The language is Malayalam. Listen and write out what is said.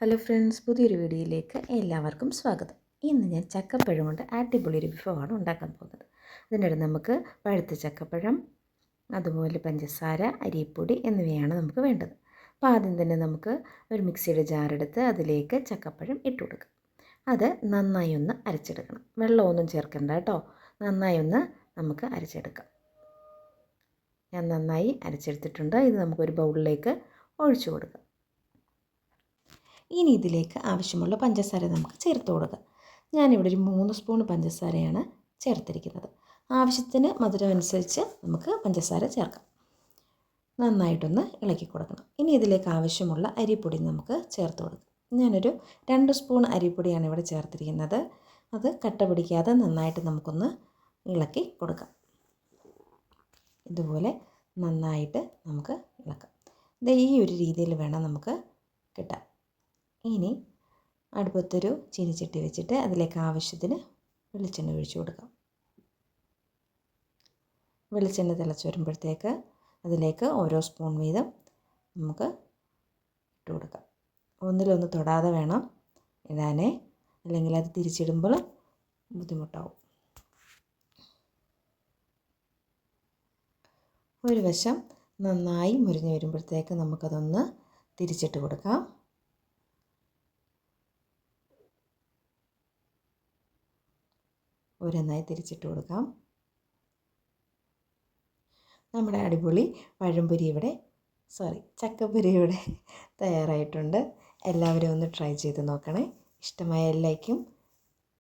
ഹലോ ഫ്രണ്ട്സ്, പുതിയൊരു വീഡിയോയിലേക്ക് എല്ലാവർക്കും സ്വാഗതം. ഇന്ന് ഞാൻ ചക്കപ്പഴം കൊണ്ട് അടിപൊളി ഒരു വിഭവമാണ് ഉണ്ടാക്കാൻ പോകുന്നത്. അതിനിടെ നമുക്ക് പഴുത്ത ചക്കപ്പഴം, അതുപോലെ പഞ്ചസാര, അരിപ്പൊടി എന്നിവയാണ് നമുക്ക് വേണ്ടത്. അപ്പോൾ ആദ്യം തന്നെ നമുക്ക് ഒരു മിക്സിയുടെ ജാറെടുത്ത് അതിലേക്ക് ചക്കപ്പഴം ഇട്ട് കൊടുക്കാം. അത് നന്നായി ഒന്ന് അരച്ചെടുക്കണം. വെള്ളമൊന്നും ചേർക്കണ്ട കേട്ടോ, നന്നായി ഒന്ന് നമുക്ക് അരച്ചെടുക്കാം. ഞാൻ നന്നായി അരച്ചെടുത്തിട്ടുണ്ട്. ഇത് നമുക്കൊരു ബൗളിലേക്ക് ഒഴിച്ചു കൊടുക്കാം. ഇനി ഇതിലേക്ക് ആവശ്യമുള്ള പഞ്ചസാര നമുക്ക് ചേർത്ത് കൊടുക്കാം. ഞാനിവിടെ ഒരു 3 സ്പൂൺ പഞ്ചസാരയാണ് ചേർത്തിരിക്കുന്നത്. ആവശ്യത്തിന് മധുരം അനുസരിച്ച് നമുക്ക് പഞ്ചസാര ചേർക്കാം. നന്നായിട്ടൊന്ന് ഇളക്കി കൊടുക്കണം. ഇനി ഇതിലേക്ക് ആവശ്യമുള്ള അരിപ്പൊടി നമുക്ക് ചേർത്ത് കൊടുക്കാം. ഞാനൊരു 2 സ്പൂൺ അരിപ്പൊടിയാണ് ഇവിടെ ചേർത്തിരിക്കുന്നത്. അത് കട്ട പിടിക്കാതെ നന്നായിട്ട് നമുക്കൊന്ന് ഇളക്കി കൊടുക്കാം. ഇതുപോലെ നന്നായിട്ട് നമുക്ക് ഇളക്കാം. ഈ ഒരു രീതിയിൽ വേണം നമുക്ക് കിട്ടാൻ. ഇനി അടുപ്പത്തൊരു ചീനിച്ചട്ടി വെച്ചിട്ട് അതിലേക്ക് ആവശ്യത്തിന് വെളിച്ചെണ്ണ ഒഴിച്ചു കൊടുക്കാം. വെളിച്ചെണ്ണ തിളച്ച് വരുമ്പോഴത്തേക്ക് അതിലേക്ക് ഓരോ സ്പൂൺ വീതം നമുക്ക് ഇട്ട് കൊടുക്കാം. ഒന്നിലൊന്ന് തൊടാതെ വേണം ഇടാനേ, അല്ലെങ്കിൽ അത് തിരിച്ചിടുമ്പോൾ ബുദ്ധിമുട്ടാവും. ഒരു വശം നന്നായി മുരിഞ്ഞ് വരുമ്പോഴത്തേക്ക് നമുക്കതൊന്ന് തിരിച്ചിട്ട് കൊടുക്കാം. ഒരെണ്ണമായി തിരിച്ചിട്ട് കൊടുക്കാം. നമ്മുടെ അടിപൊളി ചക്കപ്പൊരി ഇവിടെ തയ്യാറായിട്ടുണ്ട്. എല്ലാവരും ഒന്ന് ട്രൈ ചെയ്ത് നോക്കണേ. ഇഷ്ടമായ ലൈക്കും